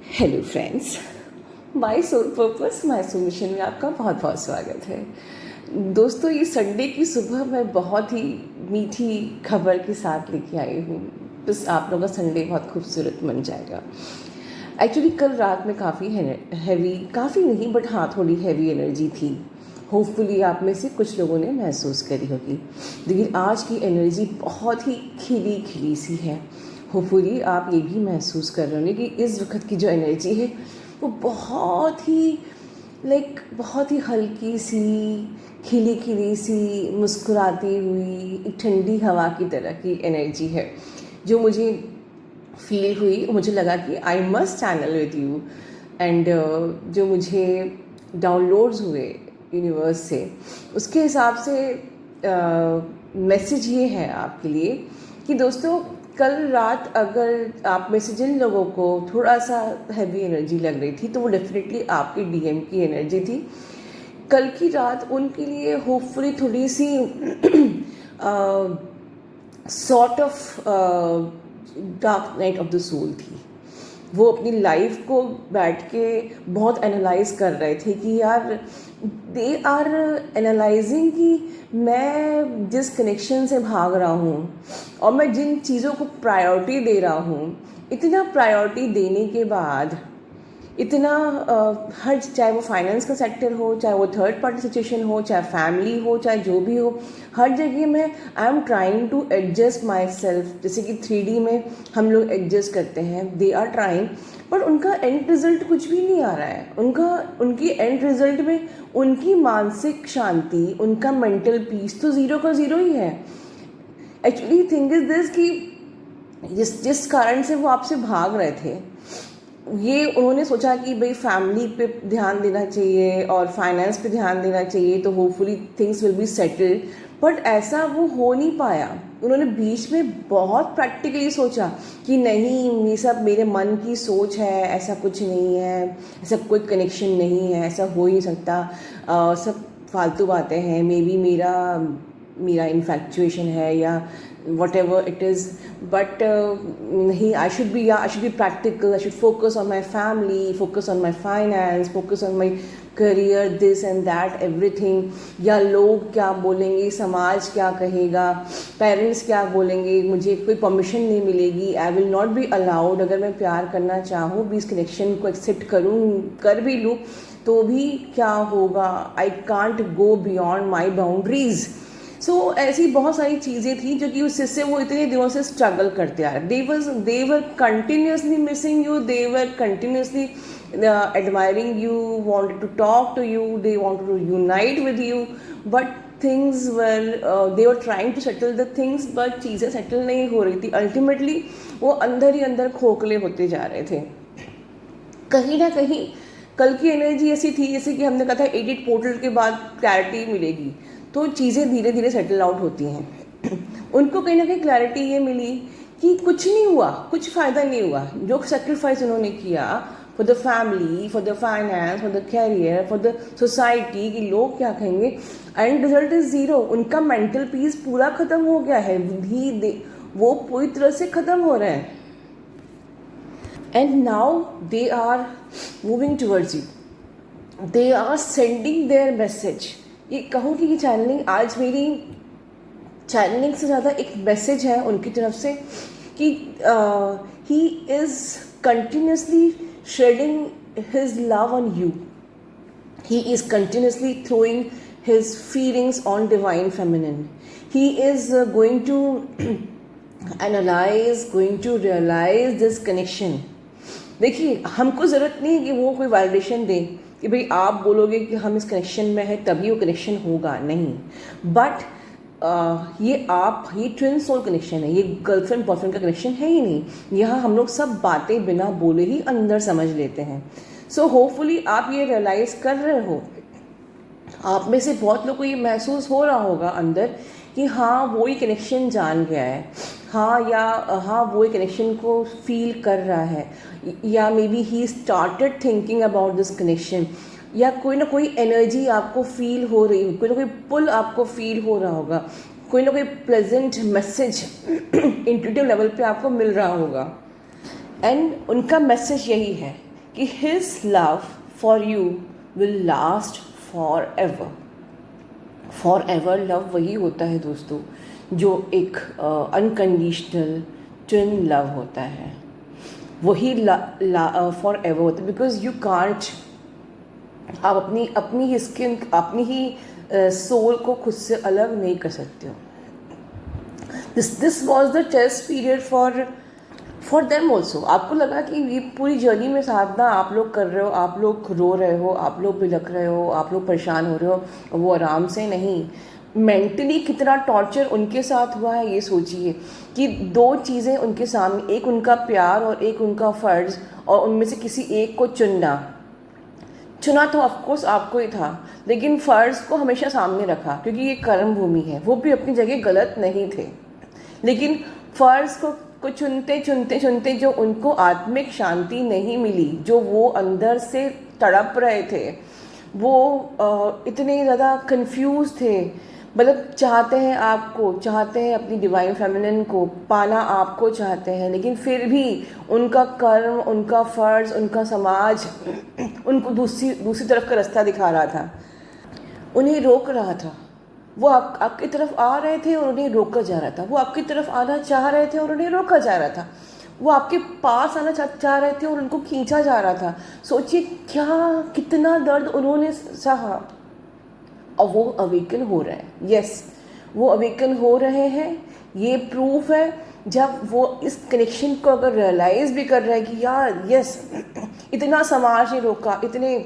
Hello friends, my soul purpose my soul mission में आपका बहुत बहुत स्वागत है। दोस्तों, ये संडे की सुबह मैं बहुत ही मीठी खबर के साथ लेके आई हूँ। बस आप लोगों का संडे बहुत खूबसूरत बन जाएगा। एक्चुअली कल रात में काफ़ी हैवी, काफ़ी नहीं बट हाँ थोड़ी हैवी एनर्जी थी। होपफुली आप में से कुछ लोगों ने महसूस करी होगी, लेकिन आज की एनर्जी बहुत ही खिली खिली सी है। होपफुली आप ये भी महसूस कर रहे होंगे कि इस वक्त की जो एनर्जी है वो बहुत ही बहुत ही हल्की सी, खिली खिली सी, मुस्कुराती हुई एक ठंडी हवा की तरह की एनर्जी है जो मुझे फील हुई। मुझे लगा कि I must channel with you and जो मुझे डाउनलोड्स हुए यूनिवर्स से, उसके हिसाब से मैसेज ये है आपके लिए कि दोस्तों, कल रात अगर आप में से जिन लोगों को थोड़ा सा हैवी एनर्जी लग रही थी तो वो डेफिनेटली आपकी डीएम की एनर्जी थी। कल की रात उनके लिए होपफुली थोड़ी सी sort of dark night of the soul थी। वो अपनी लाइफ को बैठ के बहुत एनालाइज कर रहे थे कि यार दे आर एनालाइजिंग कि मैं जिस कनेक्शन से भाग रहा हूँ और मैं जिन चीज़ों को प्रायोरिटी दे रहा हूँ, इतना प्रायोरिटी देने के बाद इतना हर, चाहे वो फाइनेंस का सेक्टर हो, चाहे वो थर्ड पार्टी सिचुएशन हो, चाहे फैमिली हो, चाहे जो भी हो, हर जगह में I am trying to adjust myself. जैसे कि 3D में हम लोग एडजस्ट करते हैं, दे आर ट्राइंग, पर उनका एंड रिजल्ट कुछ भी नहीं आ रहा है। उनकी एंड रिजल्ट में उनकी मानसिक शांति, उनका मेंटल पीस तो ज़ीरो का ज़ीरो ही है। एक्चुअली थिंग इज दिस कि जिस कारण से वो आपसे भाग रहे थे, ये उन्होंने सोचा कि भाई फैमिली पे ध्यान देना चाहिए और फाइनेंस पे ध्यान देना चाहिए तो hopefully things will be settled, but ऐसा वो हो नहीं पाया। उन्होंने बीच में बहुत प्रैक्टिकली सोचा कि नहीं, ये सब मेरे मन की सोच है, ऐसा कुछ नहीं है, ऐसा कोई कनेक्शन नहीं है, ऐसा हो ही नहीं सकता, सब फालतू बातें हैं, मे बी मेरा इन्फैक्चुएशन है या whatever it is, but नहीं, I should be practical, I should focus on my family, focus on my finance, focus on my career, this and that everything. या लोग क्या बोलेंगे, समाज क्या कहेगा, पेरेंट्स क्या बोलेंगे, मुझे कोई परमिशन नहीं मिलेगी, I will not be allowed. अगर मैं प्यार करना चाहूँ भी, इस कनेक्शन को एक्सेप्ट कर भी लूँ तो भी क्या होगा, I can't go beyond my boundaries. So ऐसी बहुत सारी चीज़ें थी जो कि उससे वो इतने दिनों से स्ट्रगल करते आ रहे। They were continuously missing you, they were continuously admiring you, wanted to talk to you, they wanted to unite with you, but things were they were trying to settle the things, but चीज़ें settle नहीं हो रही थी। Ultimately वो अंदर ही अंदर खोखले होते जा रहे थे। कहीं ना कहीं कल की एनर्जी ऐसी थी जैसे कि हमने कहा था एडिट पोर्टल के बाद क्लैरिटी मिलेगी, तो चीज़ें धीरे धीरे सेटल आउट होती हैं। उनको कहीं ना कहीं क्लैरिटी ये मिली कि कुछ नहीं हुआ, कुछ फ़ायदा नहीं हुआ। जो सेक्रीफाइस उन्होंने किया for the family, for the finance, for the career, for the society, कि लोग क्या कहेंगे, एंड रिजल्ट इज़ ज़ीरो। उनका मेंटल पीस पूरा ख़त्म हो गया है, वो पूरी तरह से ख़त्म हो रहे हैं। And now they are moving towards you. They are sending their message. ये कहूँ कि ये चैनलिंग, आज मेरी चैनलिंग से ज़्यादा एक मैसेज है उनकी तरफ से कि he is continuously shedding his love on you. He is continuously throwing his feelings on divine feminine. He is going to analyze, going to realize this connection. देखिए, हमको ज़रूरत नहीं कि वो कोई वैलिडेशन दें कि भाई आप बोलोगे कि हम इस कनेक्शन में है तभी वो कनेक्शन होगा, नहीं। बट ये ट्विन सोल कनेक्शन है, ये गर्लफ्रेंड बॉयफ्रेंड का कनेक्शन है ही नहीं। यहाँ हम लोग सब बातें बिना बोले ही अंदर समझ लेते हैं। सो होपफुली आप ये रियलाइज़ कर रहे हो। आप में से बहुत लोग को ये महसूस हो रहा होगा अंदर कि हाँ वो ही कनेक्शन जान गया है, हाँ वो ही कनेक्शन को फील कर रहा है, या may be he started thinking about this connection, या कोई ना कोई एनर्जी आपको फील हो रही हो, कोई ना कोई पुल आपको फील हो रहा होगा, कोई ना कोई प्लेजेंट मैसेज इंट्यूटिव लेवल पे आपको मिल रहा होगा। एंड उनका मैसेज यही है कि his love for you will last for ever love वही होता है दोस्तों जो एक अनकंडीशनल ट्विन लव होता है, वही फॉर एवर होता है। बिकॉज यू कांट, आप अपनी ही स्किन, अपनी ही सोल को खुद से अलग नहीं कर सकते हो। This was the test period for them also. आपको लगा कि ये पूरी जर्नी में साधना आप लोग कर रहे हो, आप लोग रो रहे हो, आप लोग बिलख रहे हो, आप लोग परेशान हो रहे हो, वो आराम से नहीं। मेंटली कितना टॉर्चर उनके साथ हुआ है ये सोचिए कि दो चीज़ें उनके सामने, एक उनका प्यार और एक उनका फ़र्ज़, और उनमें से किसी एक को चुना तो ऑफकोर्स आपको ही था, लेकिन फ़र्ज़ को हमेशा सामने रखा क्योंकि ये कर्म भूमि है। वो भी अपनी जगह गलत नहीं थे, लेकिन फ़र्ज़ को चुनते जो उनको आत्मिक शांति नहीं मिली, जो वो अंदर से तड़प रहे थे, वो इतने ज़्यादा कंफ्यूज थे। मतलब चाहते हैं अपनी डिवाइन फेमिनिन को पाना, आपको चाहते हैं, लेकिन फिर भी उनका कर्म, उनका फ़र्ज़, उनका समाज उनको दूसरी तरफ का रास्ता दिखा रहा था, उन्हें रोक रहा था। वो आपकी तरफ आ रहे थे और उन्हें रोका जा रहा था, वो आपकी तरफ आना चाह रहे थे और उन्हें रोका जा रहा था, वो आपके पास आना चाह रहे थे और उनको खींचा जा रहा था। सोचिए कितना दर्द उन्होंने सहा, और वो अवेकन हो रहे हैं। यस, वो अवेकन हो रहे हैं। ये प्रूफ है जब वो इस कनेक्शन को अगर रियलाइज़ भी कर रहे हैं कि यार यस, इतना समाज ने रोका, इतने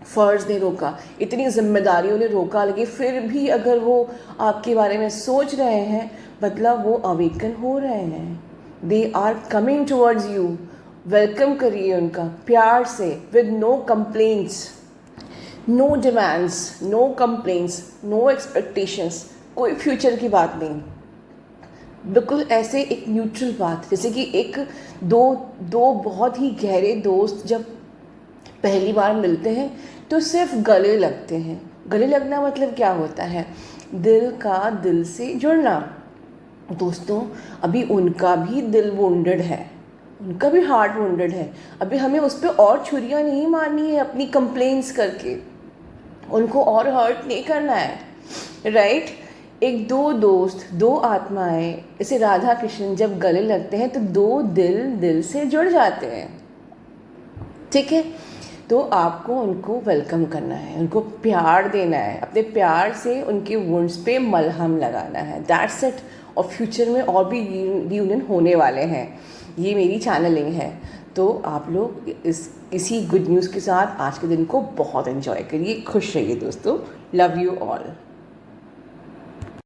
फ़र्ज़ ने रोका, इतनी जिम्मेदारियों ने रोका, लेकिन फिर भी अगर वो आपके बारे में सोच रहे हैं, मतलब वो अवेकन हो रहे हैं। They are coming towards you. Welcome करिए उनका प्यार से, with no complaints, no demands, no complaints, no expectations, कोई फ्यूचर की बात नहीं, बिल्कुल ऐसे एक न्यूट्रल बात। जैसे कि दो बहुत ही गहरे दोस्त जब पहली बार मिलते हैं तो सिर्फ गले लगते हैं। गले लगना मतलब क्या होता है? दिल का दिल से जुड़ना। दोस्तों, अभी उनका भी दिल वुंडेड है, उनका भी हार्ट वुंडेड है। अभी हमें उस पर और छुरियाँ नहीं मारनी है अपनी कंप्लेंट्स करके, उनको और हर्ट नहीं करना है, राइट? एक दो दोस्त, दो आत्माएं, जैसे राधा कृष्ण जब गले लगते हैं तो दो दिल से जुड़ जाते हैं, ठीक है? तो आपको उनको वेलकम करना है, उनको प्यार देना है, अपने प्यार से उनके वुंड्स पे मलहम लगाना है। That's it. और फ्यूचर में और भी रियूनियन होने वाले हैं, ये मेरी चैनलिंग है। तो आप लोग इसी गुड न्यूज़ के साथ आज के दिन को बहुत एंजॉय करिए, खुश रहिए दोस्तों। Love you all.